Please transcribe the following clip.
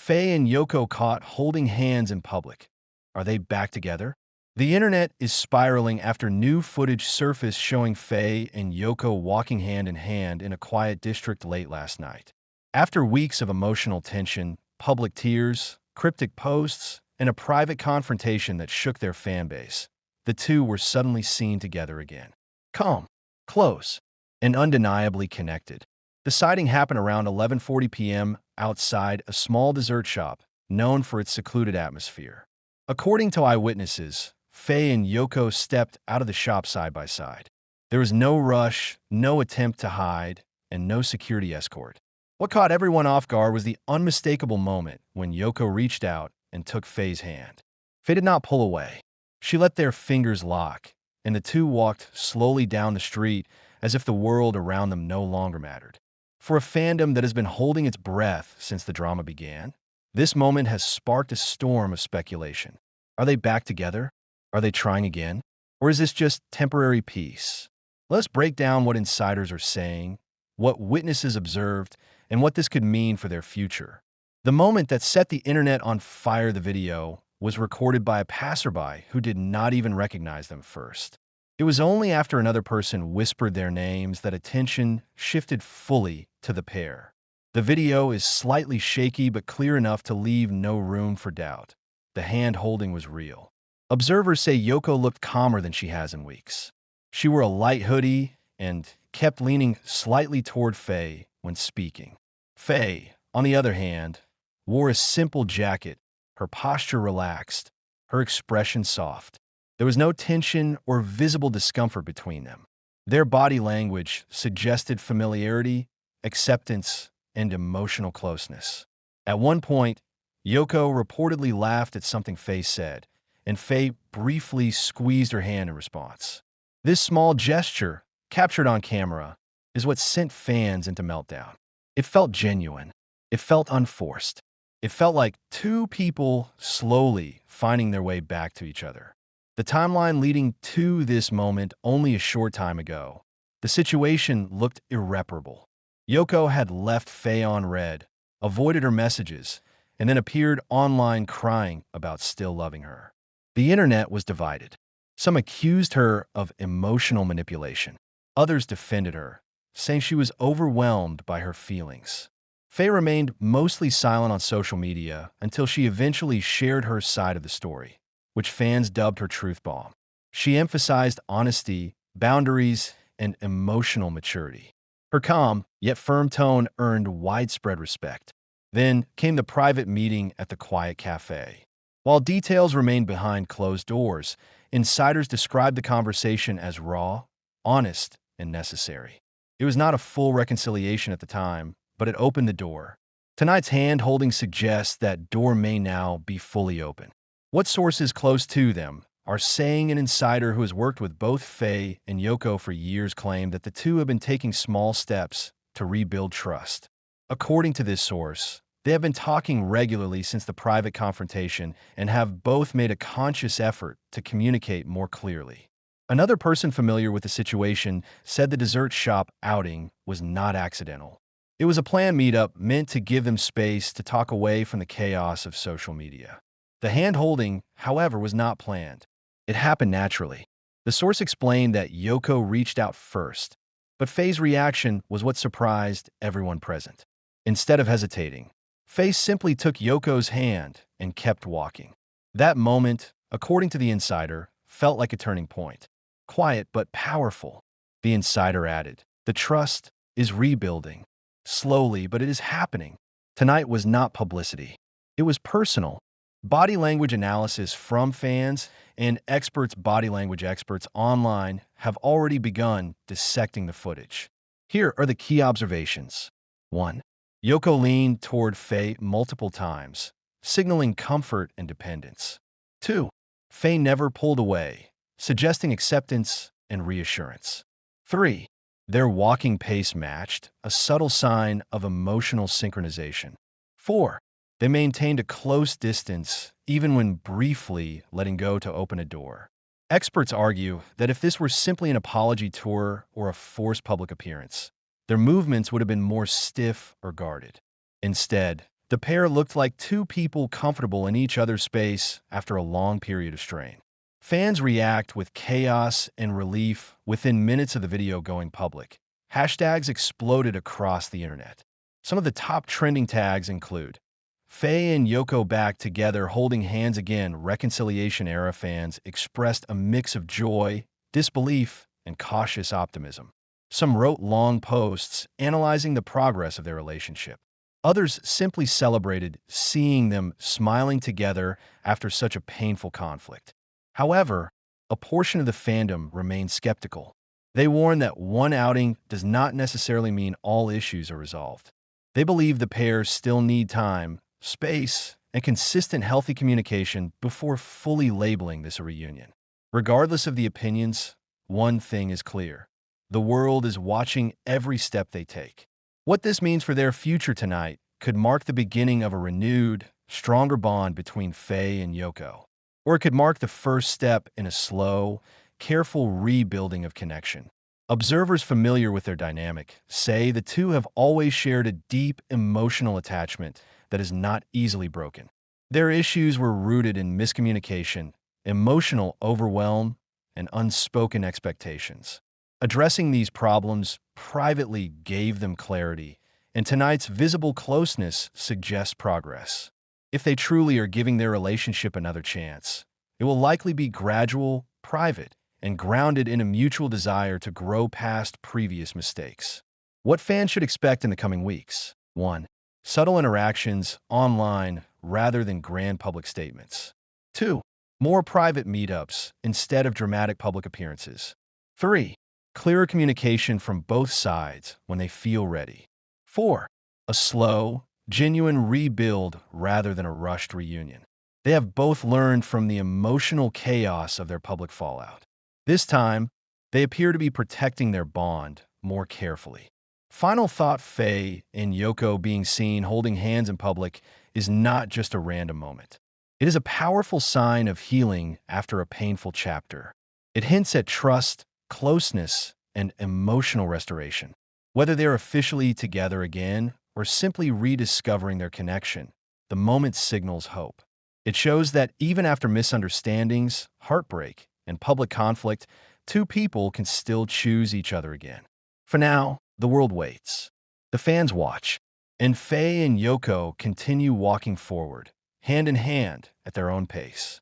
Faye and Yoko caught holding hands in public. Are they back together? The internet is spiraling after new footage surfaced showing Faye and Yoko walking hand in hand in a quiet district late last night. After weeks of emotional tension, public tears, cryptic posts, and a private confrontation that shook their fanbase, the two were suddenly seen together again. Calm, close, and undeniably connected. The sighting happened around 11:40 p.m. outside a small dessert shop known for its secluded atmosphere. According to eyewitnesses, Faye and Yoko stepped out of the shop side by side. There was no rush, no attempt to hide, and no security escort. What caught everyone off guard was the unmistakable moment when Yoko reached out and took Faye's hand. Faye did not pull away. She let their fingers lock, and the two walked slowly down the street as if the world around them no longer mattered. For a fandom that has been holding its breath since the drama began, this moment has sparked a storm of speculation. Are they back together? Are they trying again? Or is this just temporary peace? Let's break down what insiders are saying, what witnesses observed, and what this could mean for their future. The moment that set the internet on fire, the video, was recorded by a passerby who did not even recognize them first. It was only after another person whispered their names that attention shifted fully to the pair. The video is slightly shaky but clear enough to leave no room for doubt. The hand-holding was real. Observers say Yoko looked calmer than she has in weeks. She wore a light hoodie and kept leaning slightly toward Faye when speaking. Faye, on the other hand, wore a simple jacket, her posture relaxed, her expression soft. There was no tension or visible discomfort between them. Their body language suggested familiarity, acceptance, and emotional closeness. At one point, Yoko reportedly laughed at something Faye said, and Faye briefly squeezed her hand in response. This small gesture, captured on camera, is what sent fans into meltdown. It felt genuine. It felt unforced. It felt like two people slowly finding their way back to each other. The timeline leading to this moment only a short time ago. The situation looked irreparable. Yoko had left Faye on red, avoided her messages, and then appeared online crying about still loving her. The internet was divided. Some accused her of emotional manipulation. Others defended her, saying she was overwhelmed by her feelings. Faye remained mostly silent on social media until she eventually shared her side of the story, which fans dubbed her truth bomb. She emphasized honesty, boundaries, and emotional maturity. Her calm, yet firm tone earned widespread respect. Then came the private meeting at the quiet cafe. While details remained behind closed doors, insiders described the conversation as raw, honest, and necessary. It was not a full reconciliation at the time, but it opened the door. Tonight's hand-holding suggests that door may now be fully open. What sources close to them are saying an insider who has worked with both Faye and Yoko for years claimed that the two have been taking small steps to rebuild trust. According to this source, they have been talking regularly since the private confrontation and have both made a conscious effort to communicate more clearly. Another person familiar with the situation said the dessert shop outing was not accidental. It was a planned meetup meant to give them space to talk away from the chaos of social media. The hand-holding, however, was not planned. It happened naturally. The source explained that Yoko reached out first, but Faye's reaction was what surprised everyone present. Instead of hesitating, Faye simply took Yoko's hand and kept walking. That moment, according to the insider, felt like a turning point. Quiet but powerful. The insider added, "The trust is rebuilding. Slowly, but it is happening." Tonight was not publicity. It was personal. Body language analysis from fans and body language experts online have already begun dissecting the footage. Here are the key observations. 1. Yoko leaned toward Faye multiple times, signaling comfort and dependence. 2. Faye never pulled away, suggesting acceptance and reassurance. 3. Their walking pace matched, a subtle sign of emotional synchronization. 4. They maintained a close distance, even when briefly letting go to open a door. Experts argue that if this were simply an apology tour or a forced public appearance, their movements would have been more stiff or guarded. Instead, The pair looked like two people comfortable in each other's space after a long period of strain. Fans react with chaos and relief within minutes of the video going public. Hashtags exploded across the internet. Some of the top trending tags include Faye and Yoko back together holding hands again. Reconciliation-era fans expressed a mix of joy, disbelief, and cautious optimism. Some wrote long posts analyzing the progress of their relationship. Others simply celebrated seeing them smiling together after such a painful conflict. However, a portion of the fandom remained skeptical. They warn that one outing does not necessarily mean all issues are resolved. They believe the pair still need time, space, and consistent healthy communication before fully labeling this a reunion. Regardless of the opinions, one thing is clear. The world is watching every step they take. What this means for their future tonight could mark the beginning of a renewed, stronger bond between Faye and Yoko. Or it could mark the first step in a slow, careful rebuilding of connection. Observers familiar with their dynamic say the two have always shared a deep emotional attachment that is not easily broken. Their issues were rooted in miscommunication, emotional overwhelm, and unspoken expectations. Addressing these problems privately gave them clarity, and tonight's visible closeness suggests progress. If they truly are giving their relationship another chance, it will likely be gradual, private, and grounded in a mutual desire to grow past previous mistakes. What fans should expect in the coming weeks? 1. Subtle interactions online rather than grand public statements. 2. More private meetups instead of dramatic public appearances. 3. Clearer communication from both sides when they feel ready. 4. A slow, genuine rebuild rather than a rushed reunion. They have both learned from the emotional chaos of their public fallout. This time, they appear to be protecting their bond more carefully. Final thought: Faye and Yoko being seen holding hands in public is not just a random moment. It is a powerful sign of healing after a painful chapter. It hints at trust, closeness, and emotional restoration. Whether they're officially together again or simply rediscovering their connection, the moment signals hope. It shows that even after misunderstandings, heartbreak, and public conflict, two people can still choose each other again. For now, the world waits. The fans watch, and Faye and Yoko continue walking forward, hand in hand at their own pace.